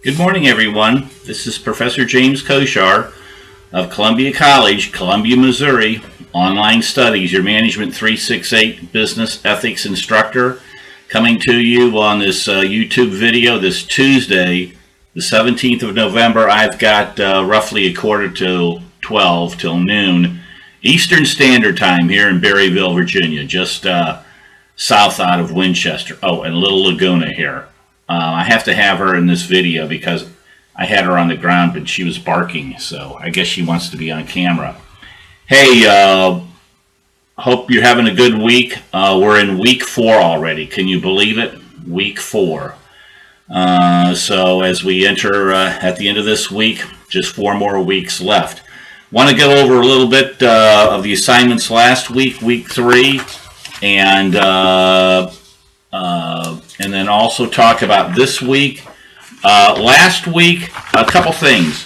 Good morning, everyone. This is Professor James Koshar of Columbia College, Columbia, Missouri, Online Studies, your Management 368 Business Ethics Instructor, coming to you on this YouTube video this Tuesday, the 17th of November. I've got roughly a quarter till 12 till noon Eastern Standard Time here in Berryville, Virginia, just south out of Winchester. Oh, and Little Laguna here. I have to have her in this video because I had her on the ground, but she was barking, so I guess she wants to be on camera. Hey, hope you're having a good week. We're in week 4 already. Can you believe it? Week 4. So as we enter at the end of this week, just 4 more weeks left. Want to go over a little bit of the assignments last week, week 3, and then also talk about this week. Last week, a couple things.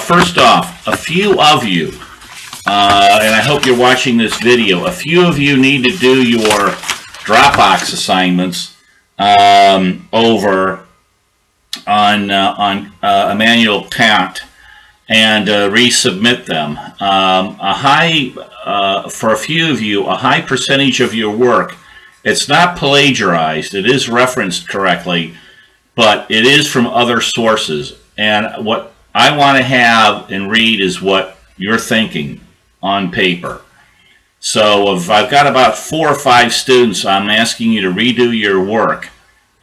First off, a few of you, and I hope you're watching this video, a few of you need to do your Dropbox assignments over on Immanuel Kant and resubmit them. For a few of you, a high percentage of your work, it's not plagiarized, it is referenced correctly, but it is from other sources. And what I want to have and read is what you're thinking on paper. So if I've got about 4 or 5 students, I'm asking you to redo your work.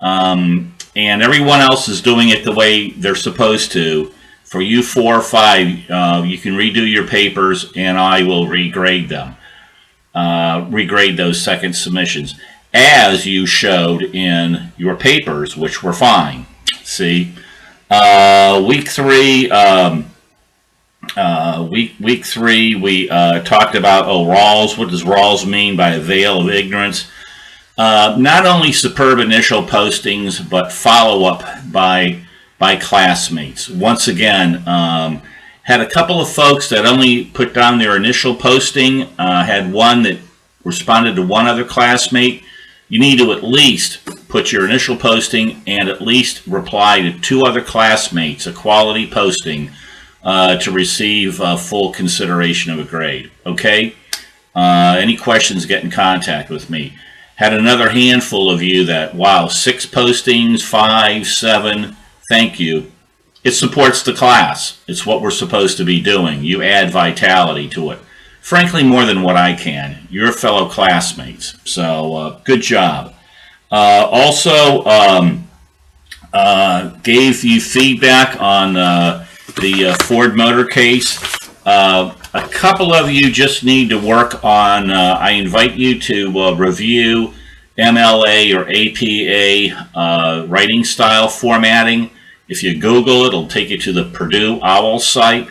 And everyone else is doing it the way they're supposed to. For you 4 or 5, you can redo your papers and I will regrade them. Regrade those second submissions as you showed in your papers, which were fine. See, week 3, we talked about Rawls. What does Rawls mean by a veil of ignorance? Not only superb initial postings, but follow-up by classmates. Once again, had a couple of folks that only put down their initial posting, had one that responded to one other classmate. You need to at least put your initial posting and at least reply to 2 other classmates, a quality posting, to receive full consideration of a grade. Okay? Any questions, get in contact with me. Had another handful of you that, wow, 6 postings, 5, 7, thank you. It supports the class. It's what we're supposed to be doing. You add vitality to it. Frankly, more than what I can. Your fellow classmates. So, good job. Also, gave you feedback on the Ford Motor case. A couple of you just need to work on, I invite you to review MLA or APA writing style formatting. If you Google it, it'll take you to the Purdue OWL site.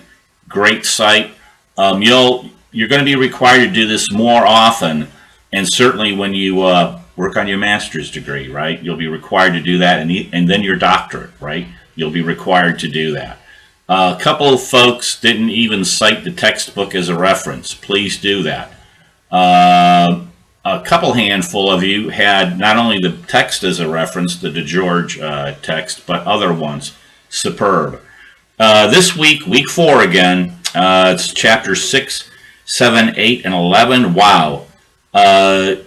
Great site. You're going to be required to do this more often, and certainly when you work on your master's degree, right? You'll be required to do that, and then your doctorate, right? You'll be required to do that. A couple of folks didn't even cite the textbook as a reference. Please do that. A couple handful of you had not only the text as a reference, the DeGeorge text, but other ones. Superb. This week, week 4 again, it's chapter 6, 7, 8, and 11. Wow. No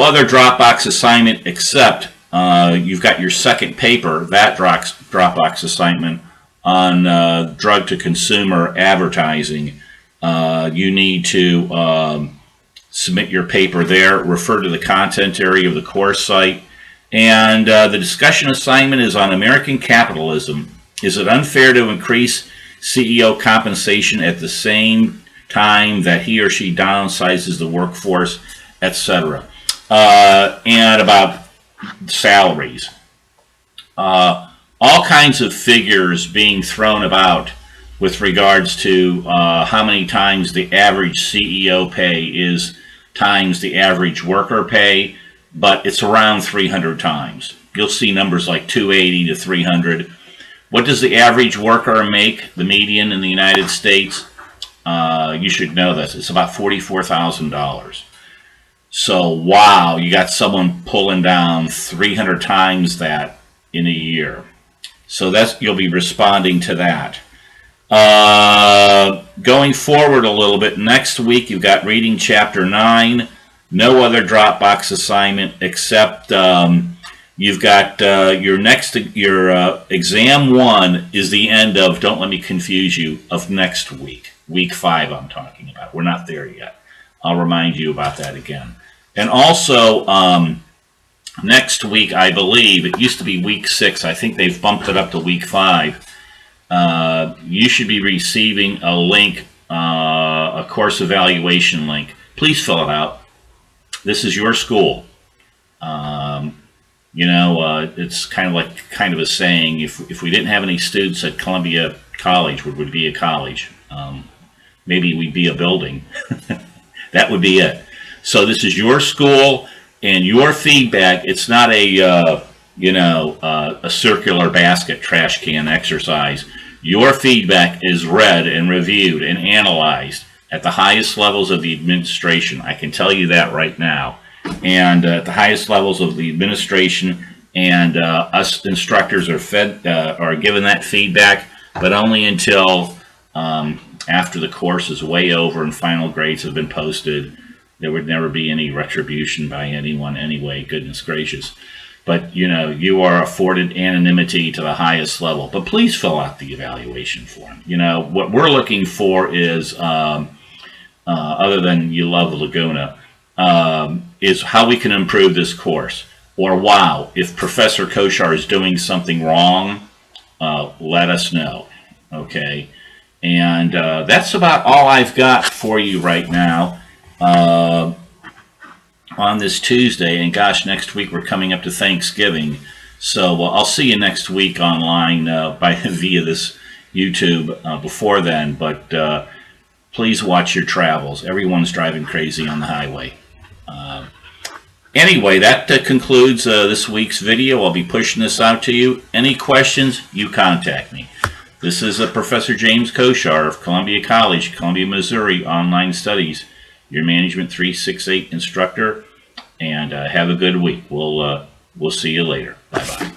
other Dropbox assignment except you've got your second paper, that Dropbox assignment on drug-to-consumer advertising. You need to submit your paper there, refer to the content area of the course site, and the discussion assignment is on American capitalism. Is it unfair to increase CEO compensation at the same time that he or she downsizes the workforce, etc.? And about salaries. All kinds of figures being thrown about with regards to how many times the average CEO pay is times the average worker pay, but it's around 300 times. You'll see numbers like 280 to 300. What does the average worker make, the median in the United States? You should know this. It's about $44,000. So, wow, you got someone pulling down 300 times that in a year. So you'll be responding to that. Going forward a little bit, next week you've got reading chapter 9. No other Dropbox assignment except you've got your exam 1 is the end of, don't let me confuse you, of next week. Week 5 I'm talking about. We're not there yet. I'll remind you about that again. And also, next week, I believe, it used to be week 6. I think they've bumped it up to week 5. You should be receiving a link, a course evaluation link. Please fill it out. This is your school. It's kind of a saying, if we didn't have any students at Columbia College, would be a college. Maybe we'd be a building. That would be it. So this is your school, and your feedback. It's not a circular basket trash can exercise. Your feedback is read and reviewed and analyzed at the highest levels of the administration. I can tell you that right now. And at the highest levels of the administration, and us instructors are given that feedback, but only until after the course is way over and final grades have been posted. There would never be any retribution by anyone anyway, goodness gracious. But, you are afforded anonymity to the highest level. But please fill out the evaluation form. What we're looking for is, other than you love Laguna, is how we can improve this course. Or, wow, if Professor Koshar is doing something wrong, let us know. Okay? And that's about all I've got for you right now. On this Tuesday, and gosh, next week we're coming up to Thanksgiving, so I'll see you next week online via this YouTube before then, but please watch your travels. Everyone's driving crazy on the highway. Anyway, that concludes this week's video. I'll be pushing this out to you. Any questions, you contact me. This is Professor James Koshar of Columbia College, Columbia, Missouri, Online Studies, your Management 368 instructor, and have a good week. We'll see you later. Bye-bye.